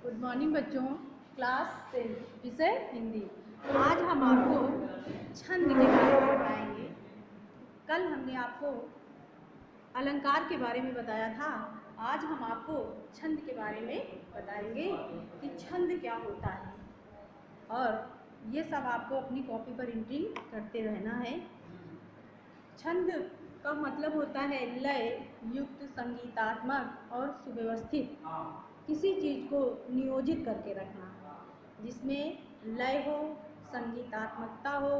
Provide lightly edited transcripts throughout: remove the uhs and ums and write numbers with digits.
Good morning बच्चों। Class 10 विषय हिंदी। आज हम आपको छंद के बारे में बताएंगे। कल हमने आपको अलंकार के बारे में बताया था। आज हम आपको छंद के बारे में बताएंगे कि छंद क्या होता है, और ये सब आपको अपनी कॉपी पर एंट्री करते रहना है। छंद का मतलब होता है लय युक्त, संगीतात्मक और सुव्यवस्थित किसी चीज़ को नियोजित करके रखना, जिसमें लय हो, संगीतात्मकता हो,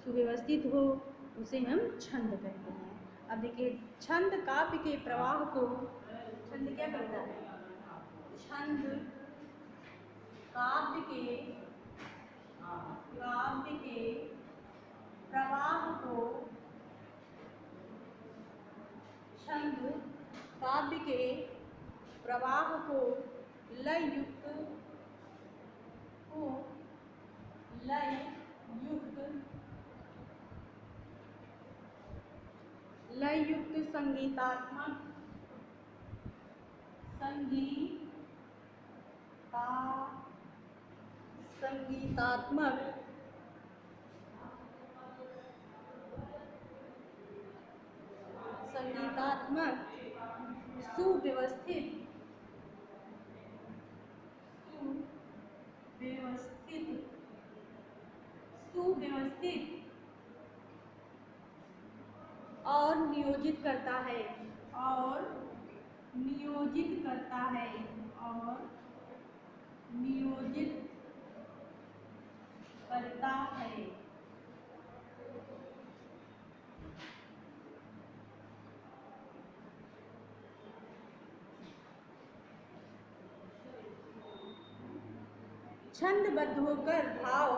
सुव्यवस्थित हो, उसे हम छंद कहते हैं। अब देखिए, छंद काव्य के प्रवाह को, छंद क्या करता है? छंद काव्य के प्रवाह को, छंद काव्य के प्रवाह को लय युक्त संगीतात्मक सुव्यवस्थित और नियोजित करता है, छंदबद्ध होकर भाव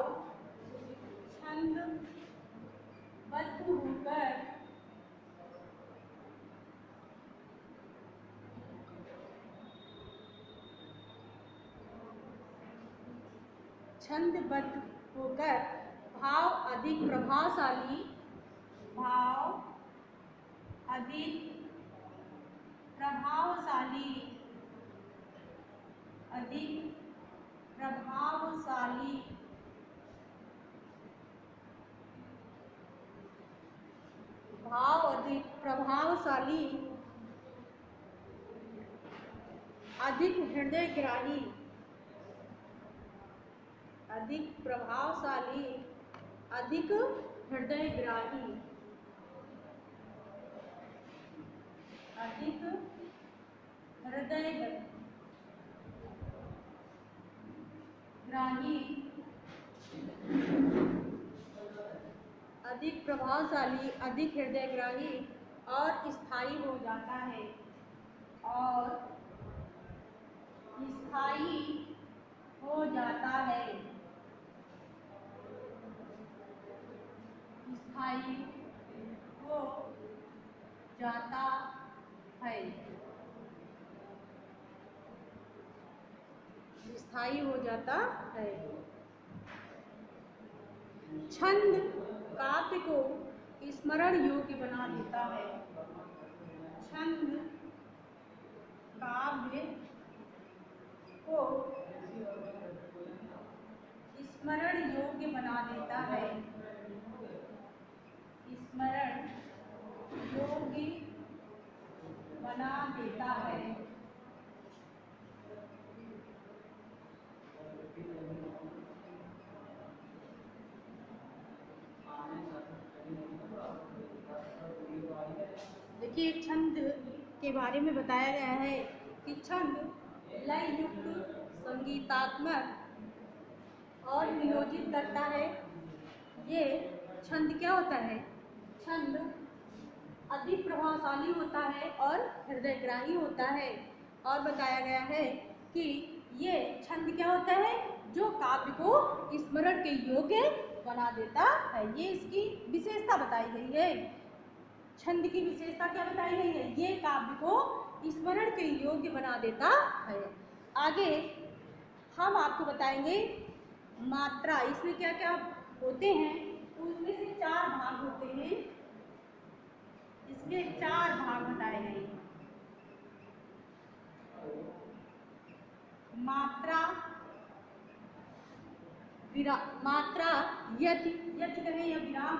अधिक प्रभावशाली अधिक हृदयग्राही, अधिक हृदयग्राही और स्थायी हो जाता है, स्थायी हो जाता है। छंद काव्य को स्मरण योग्य बना देता है। छंद काव्य को स्मरण योग्य बना देता है। देखिए, छंद के बारे में बताया गया है कि छंद लय युक्त, संगीतात्मक और नियोजित करता है। ये छंद क्या होता है? छंद अधिक प्रभावशाली होता है और हृदयग्राही होता है। और बताया गया है कि ये छंद क्या होता है? जो काव्य को स्मरण के योग्य बना देता है। ये इसकी विशेषता बताई गई है। छंद की विशेषता क्या बताई गई है? ये काव्य को स्मरण के योग्य बना देता है। आगे हम आपको बताएंगे मात्रा। इसमें क्या क्या होते हैं? तो उसमें से 4 भाग होते हैं। इसके 4 भाग बताए गए हैं। मात्रा मात्रा यति यति कहें या विराम,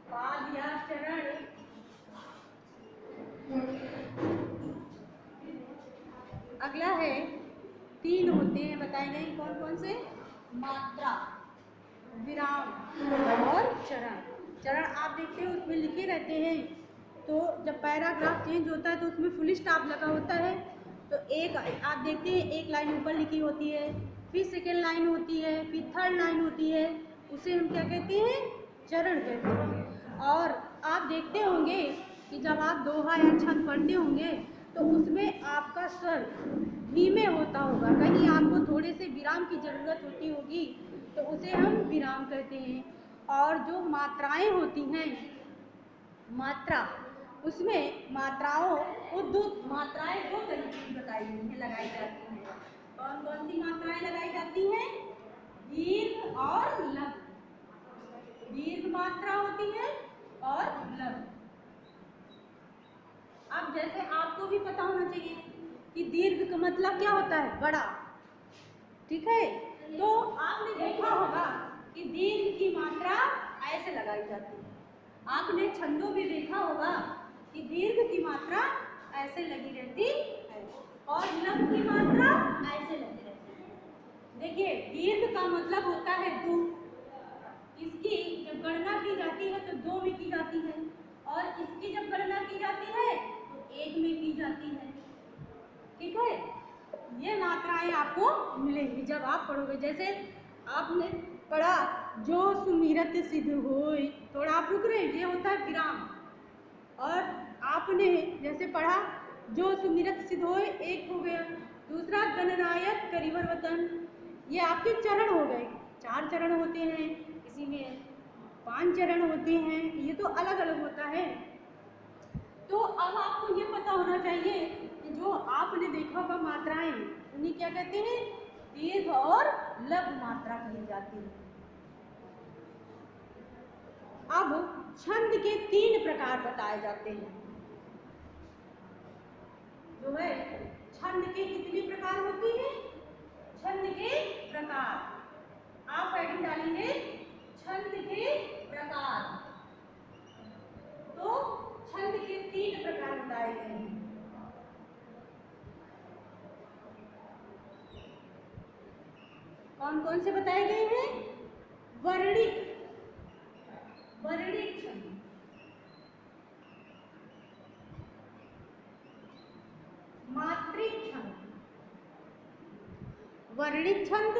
पाद या चरण। अगला है 3 होते हैं, बताए गए कौन कौन से? मात्रा, विराम और चरण। चरण आप देखते हो उसमें लिखे रहते हैं, तो जब पैराग्राफ चेंज होता है तो उसमें फुल स्टॉप लगा होता है, तो एक आप देखते हैं एक लाइन ऊपर लिखी होती है, फिर सेकेंड लाइन होती है, फिर थर्ड लाइन होती है, उसे हम क्या कहते हैं? चरण कहते हैं। और आप देखते होंगे कि जब आप दोहा या छंद पढ़ते होंगे तो उसमें आपका स्वर धीमे होता होगा, कहीं आपको थोड़े से विराम की ज़रूरत होती होगी, तो उसे हम विराम कहते हैं। और जो मात्राएं होती हैं, मात्रा, उसमें मात्राओं को दो तरीके की बताई गई हैं, लगाई जाती हैं। कौन कौन सी मात्राएं लगाई जाती हैं? दीर्घ और लघु। दीर्घ मात्रा होती है और लघु। अब जैसे आपको भी पता होना चाहिए कि दीर्घ का मतलब क्या होता है? बड़ा, ठीक है? तो आपने देखा होगा कि दीर्घ की मात्रा ऐसे लगाई जाती है। आपने छंदों में देखा होगा कि दीर्घ की मात्रा ऐसे लगी रहती है और लघु की मात्रा ऐसे लगी रहती है। देखिए, दीर्घ का मतलब होता है 2, इसकी जब गणना की जाती है तो 2 में की जाती है, और इसकी जब गणना की जाती है तो 1 में की जाती है, ठीक है? ये मात्राएं आपको मिलेंगी जब आप पढ़ोगे। जैसे आपने पढ़ा जो सुमिरत सिद्ध होय, थोड़ा आप रुक रहे हैं, ये होता है विराम। और आपने जैसे पढ़ा जो सुमिरत सिद्ध होय, एक हो गया, दूसरा गणनायक करिवर वतन, ये आपके चरण हो गए। 4 चरण होते हैं, किसी में 5 चरण होते हैं, ये तो अलग अलग होता है। तो अब आपको ये पता होना चाहिए कि जो आपने देखा होगा मात्राएं, उन्हें क्या कहते हैं? दीर्घ और लघु मात्रा कही जाती है। अब छंद के 3 प्रकार बताए जाते हैं। जो है छंद के कितने प्रकार होते हैं? छंद के प्रकार आप हेडिंग डालेंगे छंद के प्रकार, तो छंद के 3 प्रकार बताए गए हैं। कौन कौन से बताए गए हैं? वर्णिक छंद, मात्रिक छंद, वर्णिक छंद,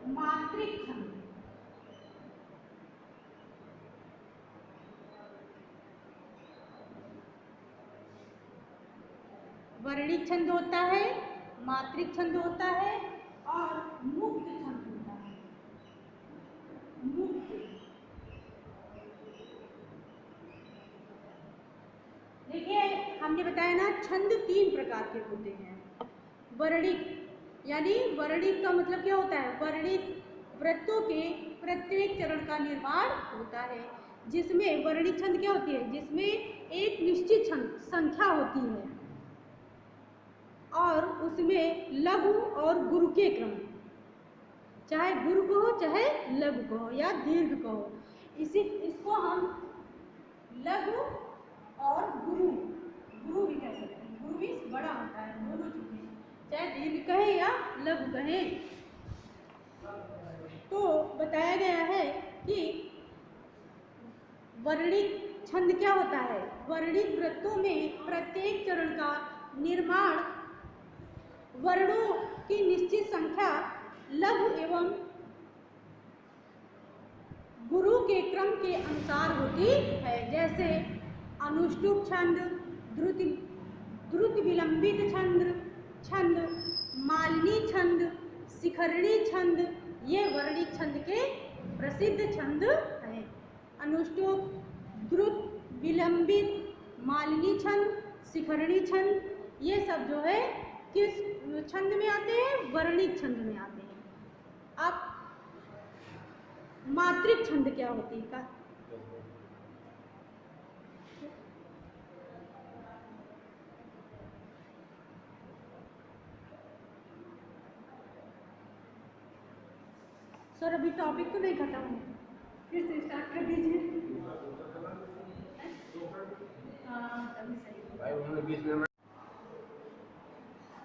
मात्रिक छंद। वर्णिक छंद होता है, मात्रिक छंद होता है और मुक्त छंद होता है। मुक्त, देखिए हमने बताया ना छंद 3 प्रकार के होते हैं। वर्णिक, यानी वर्णिक का मतलब क्या होता है? वर्णित वृत्तों के प्रत्येक चरण का निर्माण होता है, जिसमें वर्णिक छंद क्या होती है? जिसमें एक निश्चित छंद संख्या होती है और उसमें लघु और गुरु के क्रम, चाहे गुरु कहो चाहे लघु कहो या दीर्घ कहो, इसको हम लघु और गुरु भी कह सकते हैं। गुरु भी बड़ा होता है, दोनों चीजें, चाहे दीर्घ कहे या लघु कहे। तो बताया गया है कि वर्णिक छंद क्या होता है? वर्णित वृत्तों में प्रत्येक चरण का निर्माण वर्णों की निश्चित संख्या लघु एवं गुरु के क्रम के अनुसार होती है। जैसे अनुष्टुप छंद, द्रुत विलंबित छंद, मालिनी छंद, शिखरणी छंद, ये वर्णिक छंद के प्रसिद्ध छंद हैं। अनुष्टुप, द्रुत, विलंबित, मालिनी छंद, शिखरणी छंद, ये सब जो है किस छंद में आते हैं, वर्णिक छंद में आते हैं। अब मात्रिक छंद क्या होती है? सर अभी टॉपिक तो नहीं खत्म है, फिर से स्टार्ट कर दीजिए।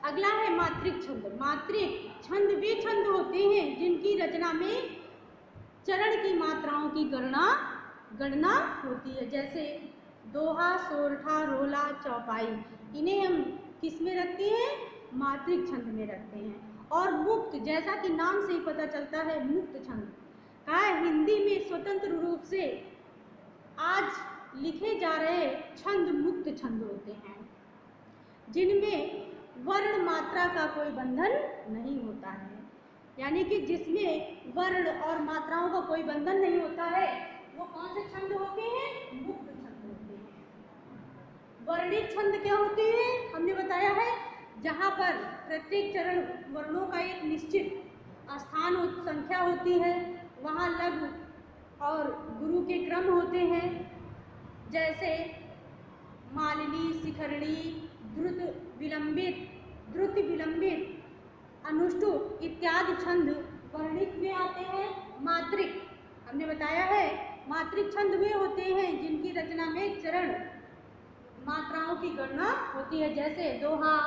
अगला है मात्रिक छंद। मात्रिक छंद वे छंद होते हैं जिनकी रचना में चरण की मात्राओं की गणना होती है, जैसे दोहा, सोरठा, रोला, चौपाई। इन्हें हम किस में रखते हैं? मात्रिक छंद में रखते हैं। और मुक्त, जैसा कि नाम से ही पता चलता है, मुक्त छंद का हिंदी में स्वतंत्र रूप से आज लिखे जा रहे छंद मुक्त छंद होते हैं, जिनमें वर्ण मात्रा का कोई बंधन नहीं होता है। यानी कि जिसमें वर्ण और मात्राओं का कोई बंधन नहीं होता है, वो कौन से छंद होते हैं? मुक्त छंद होते हैं। वर्णिक छंद क्या होते हैं? हमने बताया है, जहाँ पर प्रत्येक चरण वर्णों का एक निश्चित स्थान संख्या होती है, वहाँ लघु और गुरु के क्रम होते हैं, जैसे मालिनी, शिखरणी, द्रुत विलंबित, अनुष्टुप इत्यादि छंद वर्णिक में आते हैं। मात्रिक हमने बताया है, मात्रिक छंद वे होते हैं जिनकी रचना में चरण मात्राओं की गणना होती है, जैसे दोहा,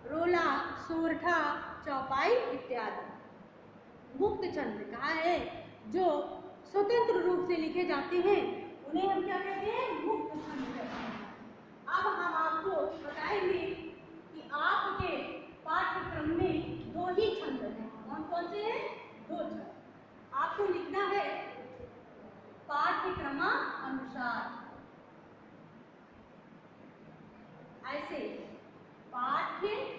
रोला, सोरठा, चौपाई इत्यादि। मुक्त छंद कहा है जो स्वतंत्र रूप से लिखे जाते हैं, उन्हें हम क्या कहते हैं? मुक्त छंद कहते हैं। अब हम आपको बताएंगे कि आपके पाठ्यक्रम में दो ही छंद हैं। कौन कौन से हैं? दो छंद। आपको लिखना है पाठ्यक्रमानुसार, ऐसे पाठ्यक्रमानुसार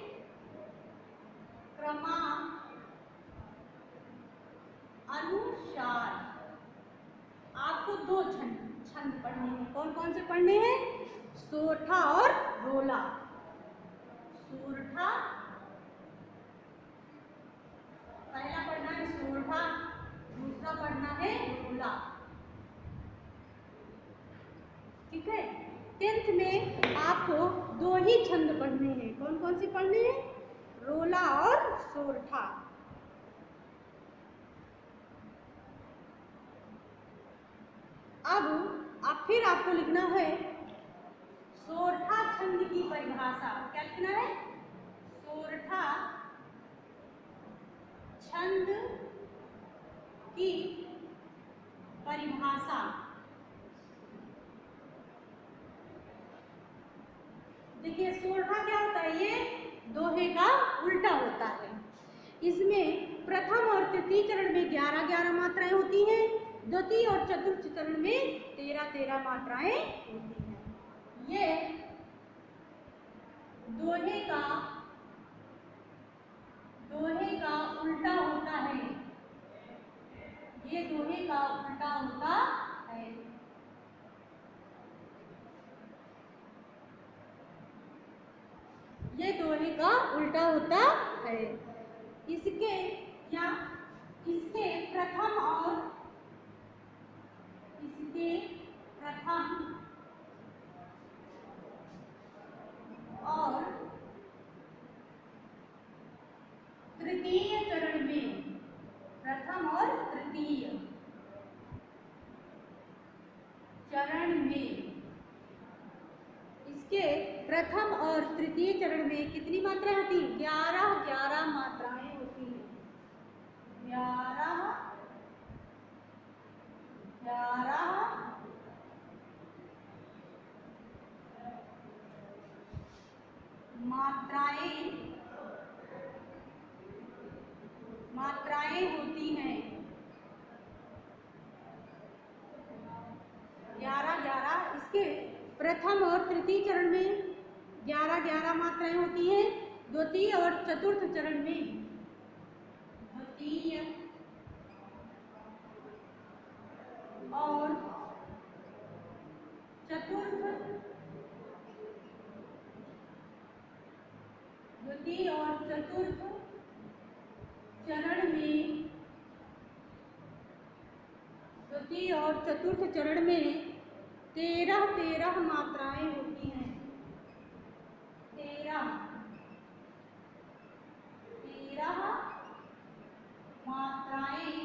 आपको दो छंद पढ़ने हैं। कौन कौन से पढ़ने हैं? सोरठा और रोला। सोरठा पहला पढ़ना है सोरठा, दूसरा पढ़ना है रोला। ठीक है। 10th में आपको दो ही छंद पढ़ने हैं। कौन कौन से पढ़ने हैं? रोला और सोरठा। अब फिर आपको लिखना है सोरठा छंद की परिभाषा। क्या लिखना है? सोरठा छंद की परिभाषा। देखिए सोरठा क्या होता है? ये दोहे का उल्टा होता है। इसमें प्रथम और तृतीय चरण में 11-11 मात्राएं होती हैं, द्वितीय और चतुर्थ चरण में 13-13 मात्राएं होती हैं। ये दोहे का उल्टा होता है। ये दोहे का उल्टा होता है। ये दोहे का उल्टा होता है। इसके प्रथम और तृतीय चरण में, प्रथम और तृतीय चरण में, इसके प्रथम और तृतीय चरण में कितनी मात्राएं होती हैं? 11-11 मात्राएं होती हैं। 11 मात्राएं होती हैं। 11-11 इसके प्रथम और तृतीय चरण में 11-11 मात्राएं होती हैं। द्वितीय और चतुर्थ चरण में, द्वितीय और चतुर्थ द्वितीय और चतुर्थ चरण में, द्वितीय और चतुर्थ चरण में 13 मात्राएं होती हैं। 13 मात्राएं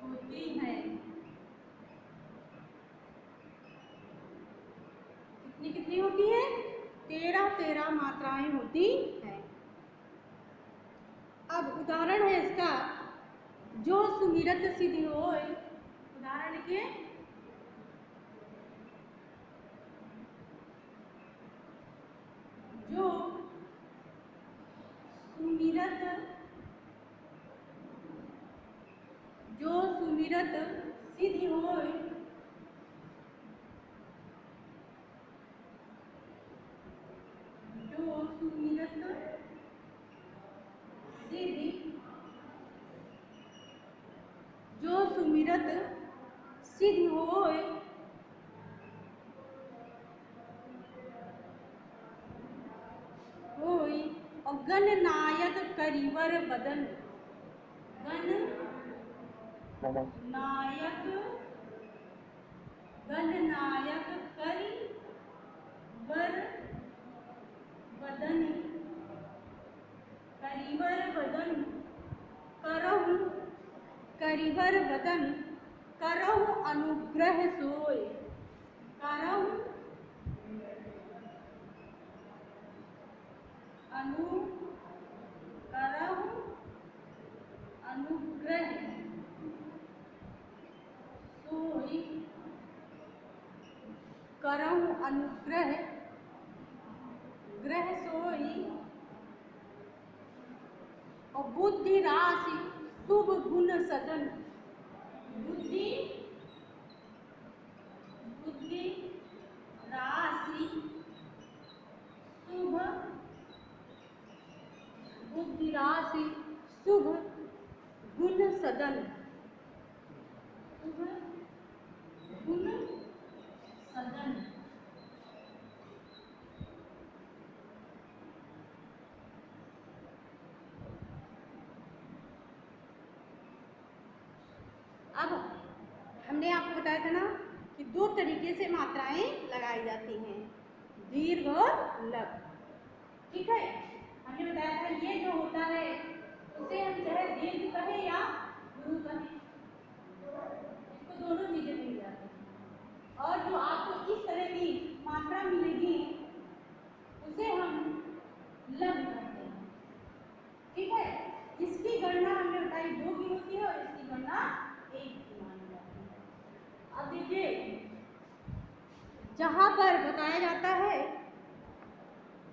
होती हैं। कितनी होती है? 13 मात्राएं होती हैं। अब उदाहरण है इसका, जो सुमिरत सिद्धि होय। उदाहरण लिखिए, जो सुमिरत सिद्धि होय, जो सुमिरत सिद्धि, जो सुमिरत सिद्धि होय, और गणनायक करिवर बदन, गणनायक करिवर बदन, करिवर बदन करहु अनुग्रह सोय। करहु अनुग्रह सोय, करहु अनुग्रह सोय, और बुद्धि राशि शुभ गुण सदन, बुद्धि राशि शुभ, बुद्धि राशि शुभ गुण सदन, शुभ गुण सदन। अब हमने आपको बताया था ना कि 2 तरीके से मात्राएं लगाई जाती हैं, दीर्घ और लघु। ठीक है, हमने बताया था ये जो होता है उसे हम चाहे दीर्घ कहें या गुरु कहें, इसको दोनों चीजें मिल जाती हैं। और जो आपको इस तरह की मात्रा मिलेगी उसे हम लघु कहते हैं। ठीक है, इसकी गणना हमने बताई 2 की होती है और इसकी गणना 1 की मानी जाती है। अब देखिए, जहां पर बताया जाता है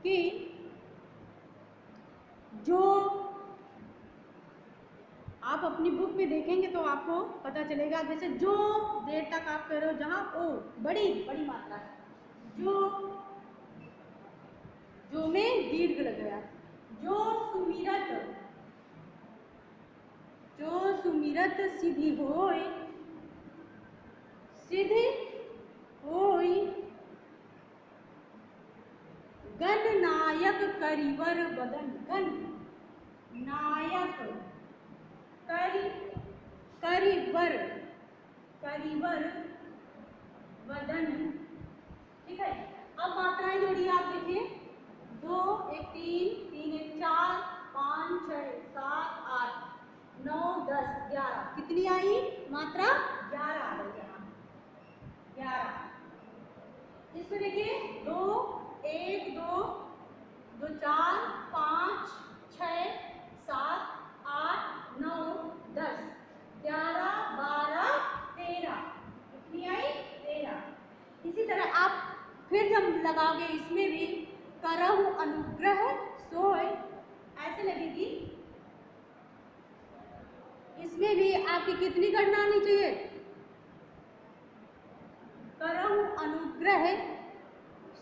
कि जो आप अपनी बुक में देखेंगे तो आपको पता चलेगा, जैसे जो देर तक आप कह रहे हो, जहां ओ बड़ी मात्रा है, जो में दीर्घ लग गया, जो सुमिरत सिद्धि होय, गणनायक करिवर बदन, गणनायक करिवर बदन। ठीक है, अब मात्राएं जोड़िए, आप देखिए, 2 1 3 3 1 4 5 6 7 8 9 10 11। कितनी आई मात्रा? 11 आ गई यहाँ, 11। इसमें देखिए 2 1 2 2 4 5 6 7 8 9 10 11 12 13। कितनी आई? 13। इसी तरह आप फिर जब लगाओगे इसमें भी करहु अनुग्रह सोय ऐसे लगेगी, इसमें भी आपकी कितनी गणना आनी चाहिए? करहु अनुग्रह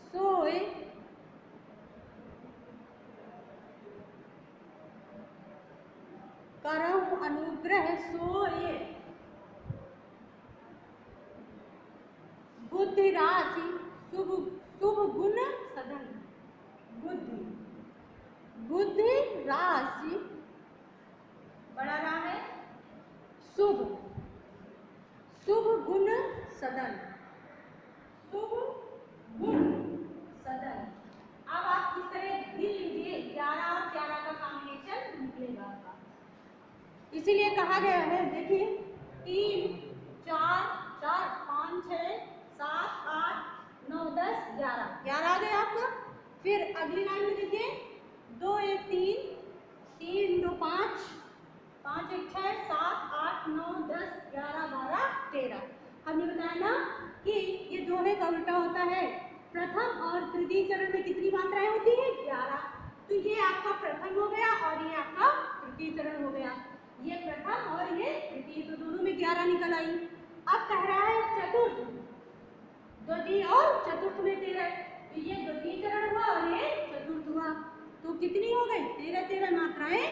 सोय, करहु अनुग्रह सोय, बुद्धि राशि शुभ बुद्धि। बुद्धि राशि बड़ा रा है शुभ। शुभ गुण सदन। शुभ गुण सदन। अब आप इस तरह गिन लीजिए, 11 और 11 का कॉम्बिनेशन निकलेगा आपका। इसीलिए कहा गया है, देखिए 3 4 4 5 6 7 8 9 10 11 11 आ गया आपका। फिर अगली लाइन में देखिए 2 1 3 3 2 5 5 1 6 7 8 9 10 11 12 13। हमने बताया ना कि ये दोहे का उल्टा होता है। प्रथम और तृतीय चरण में कितनी मात्राएं होती हैं? 11। तो ये आपका प्रथम हो गया और ये आपका तृतीय चरण हो गया। ये प्रथम और ये तृतीय, तो दोनों में 11 निकल आई। अब कह रहा है चतुर्थ, द्वितीय और चतुर्थ में 13। तो ये द्वितीय चरण हुआ और ये चतुर्थ हुआ। तो कितनी हो गई? 13 13 मात्राएं